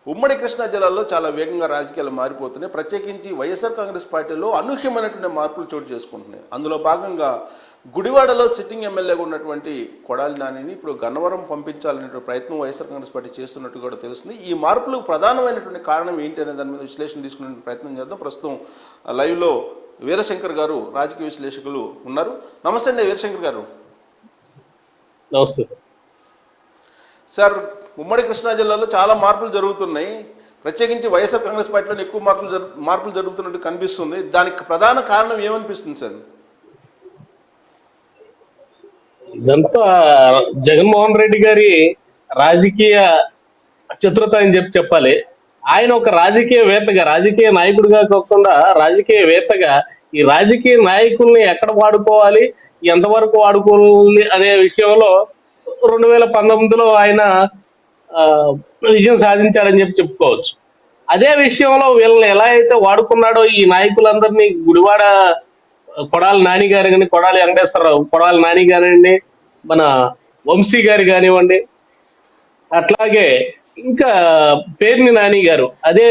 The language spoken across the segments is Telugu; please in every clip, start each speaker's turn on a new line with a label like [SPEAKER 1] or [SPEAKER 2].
[SPEAKER 1] ఉమ్మడి కృష్ణా జిల్లాలో చాలా వేగంగా రాజకీయాలు మారిపోతున్నాయి. ప్రత్యేకించి వైఎస్ఆర్ కాంగ్రెస్ పార్టీలో అనూహ్యమైనటువంటి మార్పులు చోటు చేసుకుంటున్నాయి. అందులో భాగంగా గుడివాడలో సిట్టింగ్ ఎమ్మెల్యేగా ఉన్నటువంటి కొడాలి నానిని ఇప్పుడు గన్నవరం పంపించాలనే ప్రయత్నం వైఎస్ఆర్ కాంగ్రెస్ పార్టీ చేస్తున్నట్టు కూడా తెలుస్తుంది. ఈ మార్పులకు ప్రధానమైనటువంటి కారణం ఏంటి అనే దాని మీద విశ్లేషణ తీసుకునే ప్రయత్నం చేద్దాం. ప్రస్తుతం లైవ్లో వీరశంకర్ గారు రాజకీయ విశ్లేషకులు ఉన్నారు. నమస్తే అండి వీరశంకర్ గారు.
[SPEAKER 2] నమస్తే సార్.
[SPEAKER 1] సార్, ఉమ్మడి కృష్ణా జిల్లాలో చాలా మార్పులు జరుగుతున్నాయి. ప్రత్యేకించి వైఎస్ఆర్ కాంగ్రెస్ పార్టీలో ఎక్కువ మార్పులు జరుగుతున్నట్టు కనిపిస్తుంది. దానికి ప్రధాన కారణం ఏమనిపిస్తుంది సార్?
[SPEAKER 2] ఇదంతా జగన్మోహన్ రెడ్డి గారి రాజకీయ చిత్రత అని చెప్పాలి. ఆయన ఒక రాజకీయవేత్తగా, రాజకీయ నాయకుడిగా కాకుండా రాజకీయవేత్తగా ఈ రాజకీయ నాయకుల్ని ఎక్కడ వాడుకోవాలి, ఎంతవరకు వాడుకోవాలి అనే విషయంలో 2019లో ఆయన విజయం సాధించాడని చెప్పుకోవచ్చు. అదే విషయంలో వీళ్ళని ఎలా అయితే వాడుకున్నాడో ఈ నాయకులందరినీ, గుడివాడ కొడాలి నాని గారు కానీ, కొడాలి వెంకటేశ్వరరావు, కొడాలి నాని గారండి, మన వంశీ గారు కానివ్వండి, అట్లాగే ఇంకా పేర్ని నాని గారు, అదే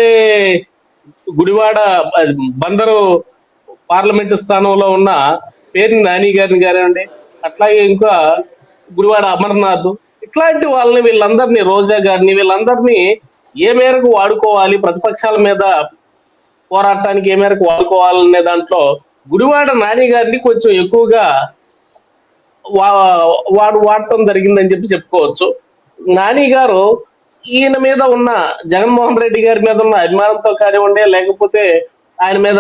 [SPEAKER 2] గుడివాడ బందరు పార్లమెంటు స్థానంలో ఉన్న పేర్ని నాని గారిని కానివ్వండి, అట్లాగే ఇంకా గుడివాడ అమర్నాథ్, ఇట్లాంటి వాళ్ళని, వీళ్ళందరినీ, రోజా గారిని, వీళ్ళందరినీ ఏ మేరకు వాడుకోవాలి, ప్రతిపక్షాల మీద పోరాటానికి ఏ మేరకు వాడుకోవాలనే దాంట్లో గుడివాడ నాని గారిని కొంచెం ఎక్కువగా వాడటం జరిగిందని చెప్పుకోవచ్చు. నాని గారు ఈయన మీద ఉన్న, జగన్మోహన్ రెడ్డి గారి మీద ఉన్న అభిమానంతో కానివ్వండి, లేకపోతే ఆయన మీద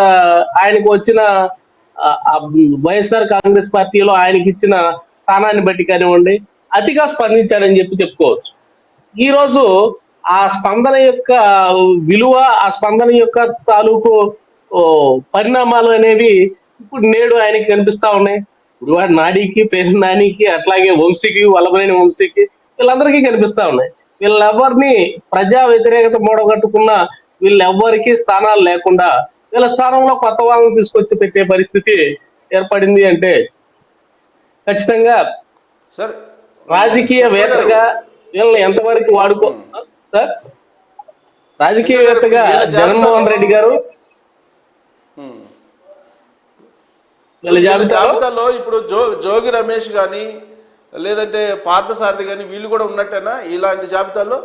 [SPEAKER 2] ఆయనకు వచ్చిన వైఎస్ఆర్ కాంగ్రెస్ పార్టీలో ఆయనకి ఇచ్చిన స్థానాన్ని బట్టి కానివ్వండి, అతిగా స్పందించాడని చెప్పుకోవచ్చు. ఈ రోజు ఆ స్పందన యొక్క విలువ, ఆ స్పందన యొక్క తాలూకు పరిణామాలు అనేవి ఇప్పుడు నేడు ఆయనకి కనిపిస్తా ఉన్నాయి. గుడివాడ నానికి, పేరు నానికి, అట్లాగే వంశీకి, వల్లభనేని వంశీకి, వీళ్ళందరికీ కనిపిస్తా ఉన్నాయి. వీళ్ళెవరిని ప్రజా వ్యతిరేకత మూడగట్టుకున్న వీళ్ళెవ్వరికి స్థానాలు లేకుండా వీళ్ళ స్థానంలో కొత్త వాళ్ళని తీసుకొచ్చి పెట్టే పరిస్థితి ఏర్పడింది అంటే ఖచ్చితంగా
[SPEAKER 1] సార్
[SPEAKER 2] రాజకీయవేత్తగా వీళ్ళని ఎంతవరకు సార్, రాజకీయవేత్తగా జగన్మోహన్ రెడ్డి గారు
[SPEAKER 1] జాబితాలో ఇప్పుడు జోగి రమేష్ గాని, లేదంటే పార్థసారథి గాని, వీళ్ళు కూడా ఉన్నట్టేనా ఇలాంటి జాబితాలో?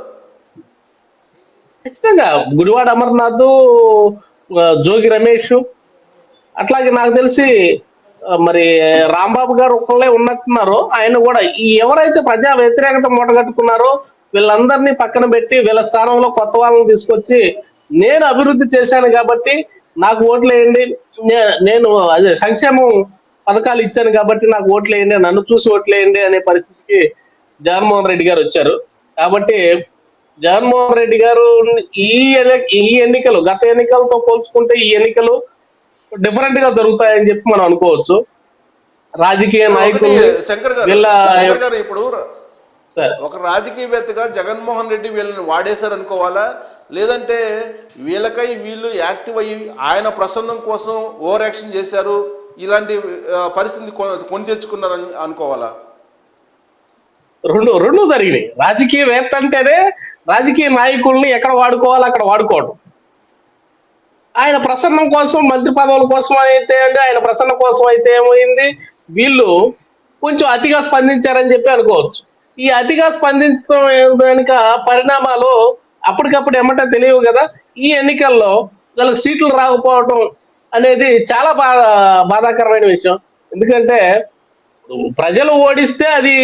[SPEAKER 2] ఖచ్చితంగా గుడివాడ అమర్నాథ్, జోగి రమేష్, అట్లాగే నాకు తెలిసి మరి రాంబాబు గారు ఒకళ్ళే ఉన్నట్టున్నారు. ఆయన కూడా ఎవరైతే ప్రజా వ్యతిరేకత మూటగట్టుకున్నారో వీళ్ళందరినీ పక్కన పెట్టి వీళ్ళ స్థానంలో కొత్త వాళ్ళని తీసుకొచ్చి, నేను అభివృద్ధి చేశాను కాబట్టి నాకు ఓట్లు వేయండి, నేను అదే సంక్షేమం పథకాలు ఇచ్చాను కాబట్టి నాకు ఓట్లు వేయండి, నన్ను చూసి ఓట్లు వేయండి అనే పరిస్థితికి జగన్మోహన్ రెడ్డి గారు వచ్చారు. కాబట్టి జగన్మోహన్ రెడ్డి గారు ఈ ఎన్నికలు గత ఎన్నికలతో పోల్చుకుంటే ఈ ఎన్నికలు డిఫరెంట్ గా జరుగుతాయని చెప్పి మనం అనుకోవచ్చు. రాజకీయ నాయకులు
[SPEAKER 1] ఇప్పుడు ఒక రాజకీయవేత్తగా జగన్మోహన్ రెడ్డి వీళ్ళని వాడేశారు అనుకోవాలా, లేదంటే వీళ్ళకై వీళ్ళు యాక్టివ్ అయ్యి ఆయన ప్రసన్నం కోసం ఓవర్ యాక్షన్ చేశారు, ఇలాంటి పరిస్థితిని కొని తెచ్చుకున్నారని అనుకోవాలా?
[SPEAKER 2] రెండు జరిగినాయి. రాజకీయవేత్త అంటేనే రాజకీయ నాయకుల్ని ఎక్కడ వాడుకోవాలో అక్కడ వాడుకోవడం. ఆయన ప్రసన్నం కోసం, మంత్రి పదవుల కోసం అయితే ఆయన ప్రసన్నం కోసం అయితే ఏమైంది, వీళ్ళు కొంచెం అతిగా స్పందించారని చెప్పి అనుకోవచ్చు. ఈ అతిగా స్పందించడం వెనుక పరిణామాలు అప్పటికప్పుడు ఏమంటే తెలియవు కదా. ఈ ఎన్నికల్లో వాళ్ళకి సీట్లు రాకపోవడం అనేది చాలా బాధాకరమైన విషయం. ఎందుకంటే ప్రజలు ఓడిస్తే అది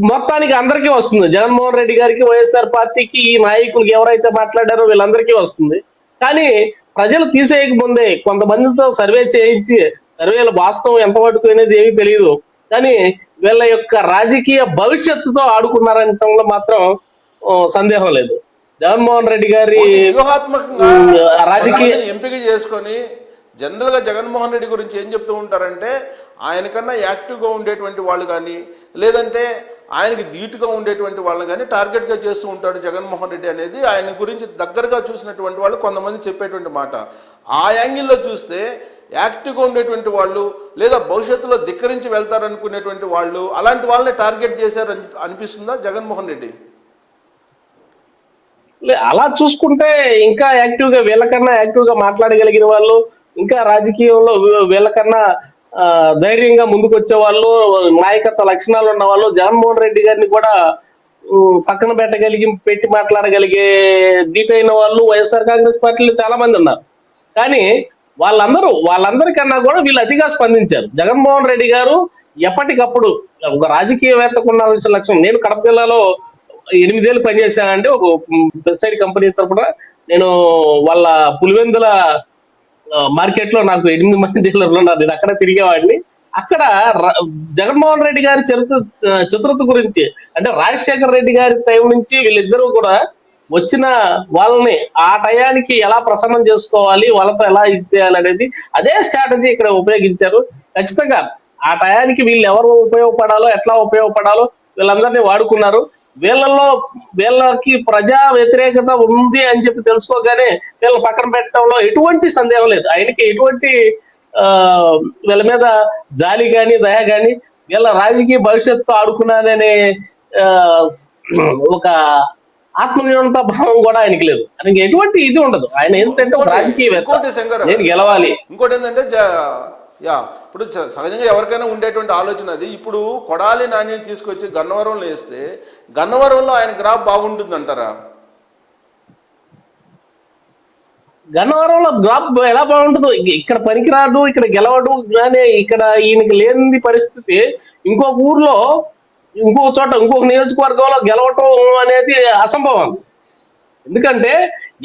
[SPEAKER 2] మొత్తానికి అందరికీ వస్తుంది. జగన్మోహన్ రెడ్డి గారికి, వైఎస్ఆర్ పార్టీకి, ఈ నాయకులకి ఎవరైతే మాట్లాడారో వీళ్ళందరికీ వస్తుంది. కానీ ప్రజలు తీసేయకముందే కొంతమందితో సర్వే చేయించి, సర్వేల వాస్తవం ఎంతవరకు అనేది ఏమీ తెలియదు, కానీ వీళ్ళ యొక్క రాజకీయ భవిష్యత్తుతో ఆడుకున్నారనటంలో మాత్రం సందేహం లేదు. జగన్మోహన్ రెడ్డి గారి
[SPEAKER 1] రాజకీయ ఎంపిక చేసుకొని జనరల్గా జగన్మోహన్ రెడ్డి గురించి ఏం చెప్తూ ఉంటారంటే, ఆయనకన్నా యాక్టివ్గా ఉండేటువంటి వాళ్ళు కానీ, లేదంటే ఆయనకి ధీటుగా ఉండేటువంటి వాళ్ళని కానీ టార్గెట్గా చేస్తూ ఉంటాడు జగన్మోహన్ రెడ్డి అనేది ఆయన గురించి దగ్గరగా చూసినటువంటి వాళ్ళు కొంతమంది చెప్పేటువంటి మాట. ఆ యాంగిల్లో చూస్తే యాక్టివ్గా ఉండేటువంటి వాళ్ళు, లేదా భవిష్యత్తులో ధిక్కరించి వెళ్తారనుకునేటువంటి వాళ్ళు, అలాంటి వాళ్ళని టార్గెట్ చేశారు అనిపిస్తుందా జగన్మోహన్ రెడ్డి?
[SPEAKER 2] అలా చూసుకుంటే ఇంకా యాక్టివ్ గా వీళ్ళకన్నా యాక్టివ్ గా మాట్లాడగలిగిన వాళ్ళు, ఇంకా రాజకీయంలో వీళ్ళకన్నా ధైర్యంగా ముందుకు వచ్చే వాళ్ళు, నాయకత్వ లక్షణాలు ఉన్న వాళ్ళు జగన్మోహన్ రెడ్డి గారిని కూడా పక్కన పెట్టి మాట్లాడగలిగే దీటైన వాళ్ళు వైఎస్ఆర్ కాంగ్రెస్ పార్టీలో చాలా మంది ఉన్నారు. కానీ వాళ్ళందరికన్నా కూడా వీళ్ళు అతిగా స్పందించారు. జగన్మోహన్ రెడ్డి గారు ఎప్పటికప్పుడు ఒక రాజకీయవేత్తకు ఉండాల్సిన లక్ష్యం. నేను కడప జిల్లాలో 8 ఏళ్ళు పనిచేశానంటే ఒక వెబ్సైట్ కంపెనీ తరపున. నేను వాళ్ళ పులివెందుల మార్కెట్ లో నాకు 8 మంది డీలర్లు ఉన్నారు. నేను అక్కడ తిరిగేవాడిని. అక్కడ ర- జగన్మోహన్ రెడ్డి గారి చతురత గురించి, అంటే రాజశేఖర రెడ్డి గారి టైం నుంచి వీళ్ళిద్దరూ కూడా వచ్చిన వాళ్ళని ఆ టయానికి ఎలా ప్రసన్నం చేసుకోవాలి, వాళ్ళతో ఎలా ఇచ్చేయాలి అనేది అదే స్ట్రాటజీ ఇక్కడ ఉపయోగించారు. ఖచ్చితంగా ఆ టయానికి వీళ్ళు ఎవరు ఉపయోగపడాలో, ఎట్లా ఉపయోగపడాలో వీళ్ళందరినీ వాడుకున్నారు. వీళ్ళలో వీళ్ళకి ప్రజా వ్యతిరేకత ఉంది అని చెప్పి తెలుసుకోగానే వీళ్ళ పక్కన పెట్టడంలో ఎటువంటి సందేహం లేదు. ఆయనకి ఎటువంటి ఆ వీళ్ళ మీద జాలి గాని, దయ గాని, వీళ్ళ రాజకీయ భవిష్యత్తు ఆడుకున్నాననే ఆ ఒక ఆత్మనిర్భరత భావం కూడా ఆయనకి లేదు. ఆయనకి ఎటువంటి ఇది ఉండదు. ఆయన ఏంటంటే ఒక
[SPEAKER 1] ఇంకోటి
[SPEAKER 2] రాజకీయవేత్త,
[SPEAKER 1] ఇంకోటి శంకర్,
[SPEAKER 2] నేను గెలవాలి.
[SPEAKER 1] ఇంకోటి ఏంటంటే యా, ఇప్పుడు సహజంగా ఎవరికైనా ఉండేటువంటి ఆలోచన అది. ఇప్పుడు కొడాలి నాని తీసుకొచ్చి గన్నవరంలో వేస్తే గన్నవరంలో ఆయన గ్రాఫ్ బాగుంటుంది అంటారా?
[SPEAKER 2] గన్నవరంలో గ్రాఫ్ ఎలా బాగుంటుందో, ఇక్కడ పనికిరాడు, ఇక్కడ గెలవడు కానీ ఇక్కడ ఈయనకి లేని పరిస్థితి ఇంకొక ఊర్లో, ఇంకొక చోట, ఇంకొక నియోజకవర్గంలో గెలవటం అనేది అసంభవం. ఎందుకంటే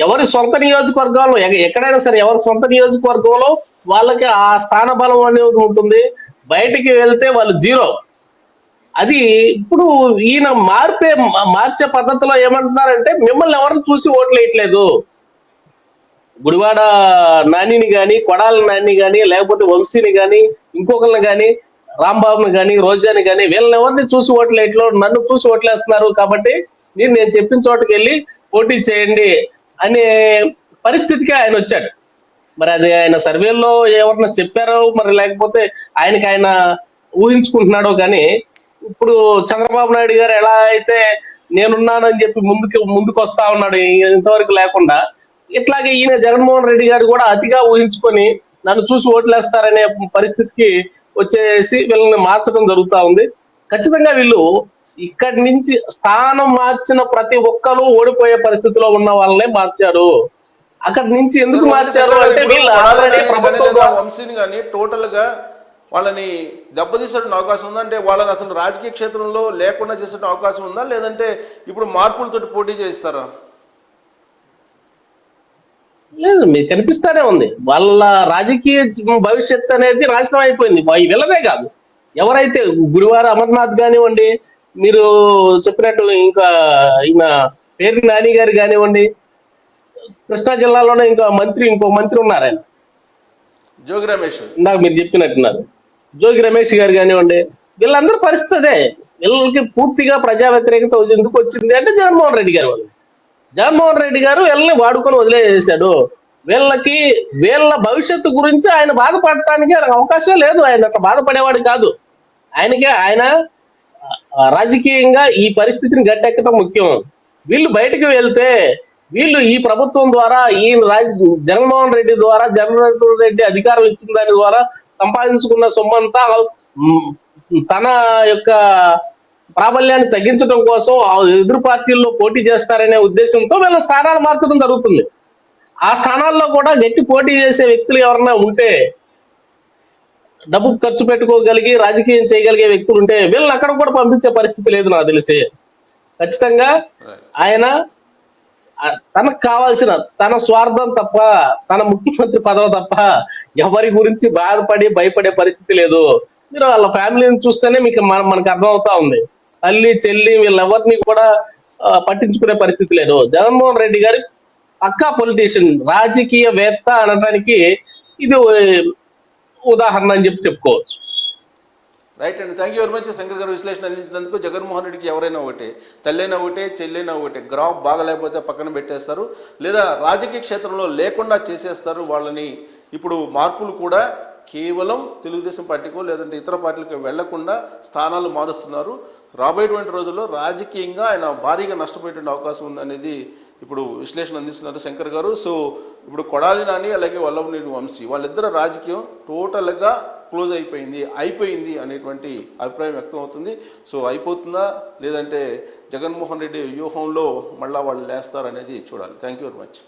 [SPEAKER 2] ఎవరి సొంత నియోజకవర్గాల్లో ఎక్కడైనా సరే ఎవరి సొంత నియోజకవర్గంలో వాళ్ళకి ఆ స్థాన బలం అనేది ఉంటుంది. బయటికి వెళ్తే వాళ్ళు జీరో. అది ఇప్పుడు ఈయన మార్చే పద్ధతిలో ఏమంటున్నారంటే మిమ్మల్ని ఎవరిని చూసి ఓట్లు వేయట్లేదు. గుడివాడ నానిని గాని, కొడాల నాని గాని, లేకపోతే వంశీని గాని, ఇంకొకరిని గాని, రాంబాబుని గాని, రోజాని గాని, వీళ్ళని ఎవరిని చూసి ఓట్లేట్లో నన్ను చూసి ఓట్లేస్తున్నారు కాబట్టి నేను చెప్పిన చోటుకి వెళ్ళి పోటీ చేయండి అనే పరిస్థితికి ఆయన వచ్చాడు. మరి అది ఆయన సర్వేల్లో ఎవరన్నా చెప్పారో మరి, లేకపోతే ఆయన ఊహించుకుంటున్నాడో కానీ, ఇప్పుడు చంద్రబాబు నాయుడు గారు ఎలా అయితే నేనున్నానని చెప్పి ముందుకు వస్తా ఉన్నాడు ఇంతవరకు లేకుండా, ఇట్లాగే ఈయన జగన్మోహన్ రెడ్డి గారు కూడా అతిగా ఊహించుకొని నన్ను చూసి ఓట్లేస్తారనే పరిస్థితికి వచ్చేసి వీళ్ళని మార్చడం జరుగుతా ఉంది. ఖచ్చితంగా వీళ్ళు ఇక్కడి నుంచి స్థానం మార్చిన ప్రతి ఒక్కరూ ఓడిపోయే పరిస్థితిలో ఉన్న వాళ్ళనే మార్చారు. అక్కడి నుంచి ఎందుకు
[SPEAKER 1] సార్, ఒకటి
[SPEAKER 2] మార్చారు
[SPEAKER 1] శంకర్ గారు,
[SPEAKER 2] అంటే
[SPEAKER 1] ఇప్పుడు
[SPEAKER 2] వీళ్ళు
[SPEAKER 1] కొడాలి
[SPEAKER 2] ఆల్రెడీ
[SPEAKER 1] నానిని కానీ
[SPEAKER 2] ప్రభుత్వం
[SPEAKER 1] లేదా
[SPEAKER 2] ద్వారా
[SPEAKER 1] వంశీని కానీ టోటల్ గా వాళ్ళని దెబ్బతీసేటువంటి అవకాశం ఉందా? అంటే వాళ్ళని అసలు రాజకీయ క్షేత్రంలో లేకుండా చేసే అవకాశం ఉందా, లేదంటే ఇప్పుడు మార్పులతోటి పోటీ చేస్తారా?
[SPEAKER 2] లేదు, మీకు కనిపిస్తానే ఉంది. వాళ్ళ రాజకీయ భవిష్యత్ అనేది నాశనం అయిపోయింది. వీళ్ళదే కాదు, ఎవరైతే గుడివార అమర్నాథ్ కానివ్వండి, మీరు చెప్పినట్టు ఇంకా ఈయన పేరు నాని గారు కానివ్వండి, కృష్ణా జిల్లాలోనే ఇంకో మంత్రి ఉన్నారు ఆయన,
[SPEAKER 1] జోగి రమేష్.
[SPEAKER 2] ఇందాక మీరు చెప్పినట్టున్నారు, జోగి రమేష్ గారు కానివ్వండి, వీళ్ళందరూ పరిస్థితి అదే. వీళ్ళకి పూర్తిగా ప్రజా వ్యతిరేకత ఎందుకు వచ్చింది అంటే జగన్మోహన్ రెడ్డి గారు వాళ్ళు. జగన్మోహన్ రెడ్డి గారు వీళ్ళని వాడుకొని వదిలేసాడు. వీళ్ళ భవిష్యత్తు గురించి ఆయన బాధపడటానికి ఆయనకు అవకాశం లేదు. ఆయన అట్లా బాధపడేవాడు కాదు. ఆయన రాజకీయంగా ఈ పరిస్థితిని గట్టెక్కడం ముఖ్యం. వీళ్ళు బయటకు వెళ్తే, వీళ్ళు ఈ ప్రభుత్వం ద్వారా, జగన్మోహన్ రెడ్డి ద్వారా, జగన్మోహన్ రెడ్డి అధికారం ఇచ్చిన దాని ద్వారా సంపాదించుకున్న సొమ్మంతా తన యొక్క ప్రాబల్యాన్ని తగ్గించడం కోసం ఎదురు పార్టీల్లో పోటీ చేస్తారనే ఉద్దేశంతో వీళ్ళ స్థానాలు మార్చడం జరుగుతుంది. ఆ స్థానాల్లో కూడా గట్టి పోటీ చేసే వ్యక్తులు ఎవరన్నా ఉంటే, డబ్బు ఖర్చు పెట్టుకోగలిగి రాజకీయం చేయగలిగే వ్యక్తులు ఉంటే వీళ్ళని అక్కడ కూడా పంపించే పరిస్థితి లేదు నాకు తెలిసి. ఖచ్చితంగా ఆయన తనకు కావాల్సిన తన స్వార్థం తప్ప, తన ముఖ్యమంత్రి పదవి తప్ప ఎవరి గురించి భయపడే పరిస్థితి లేదు. మీరు వాళ్ళ ఫ్యామిలీని చూస్తేనే మనకు అర్థమవుతా ఉంది. తల్లి, చెల్లి వీళ్ళెవరిని కూడా పట్టించుకునే పరిస్థితి లేదు. జగన్మోహన్ రెడ్డి గారి పక్కా పొలిటీషియన్, రాజకీయవేత్త అనడానికి ఇది ఉదాహరణ అని చెప్పుకోవచ్చు.
[SPEAKER 1] రైట్ అండి, thank you very much Shankar గారు విశ్లేషణ అందించినందుకు. జగన్మోహన్ రెడ్డికి ఎవరైనా ఒకటే, తల్లైనా ఒకటే, చెల్లైనా ఒకటే, గ్రాఫ్ బాగలేకపోతే పక్కన పెట్టేస్తారు, లేదా రాజకీయ క్షేత్రంలో లేకుండా చేసేస్తారు వాళ్ళని. ఇప్పుడు మార్పులు కూడా కేవలం తెలుగుదేశం పార్టీకో లేదంటే ఇతర పార్టీలకు వెళ్లకుండా స్థానాలు మారుస్తున్నారు. రాబోయేటువంటి రోజుల్లో రాజకీయంగా ఆయన భారీగా నష్టపోయేటువంటి అవకాశం ఉందనేది ఇప్పుడు విశ్లేషణ అందిస్తున్నారు శంకర్ గారు. సో ఇప్పుడు కొడాలి నాని అలాగే వల్లభనేని వంశీ వాళ్ళిద్దరు రాజకీయం టోటల్గా క్లోజ్ అయిపోయింది అనేటువంటి అభిప్రాయం వ్యక్తం అవుతుంది. సో అయిపోతుందా లేదంటే జగన్మోహన్ రెడ్డి వ్యూహంలో మళ్ళా వాళ్ళు లేస్తారనేది చూడాలి. Thank you very much.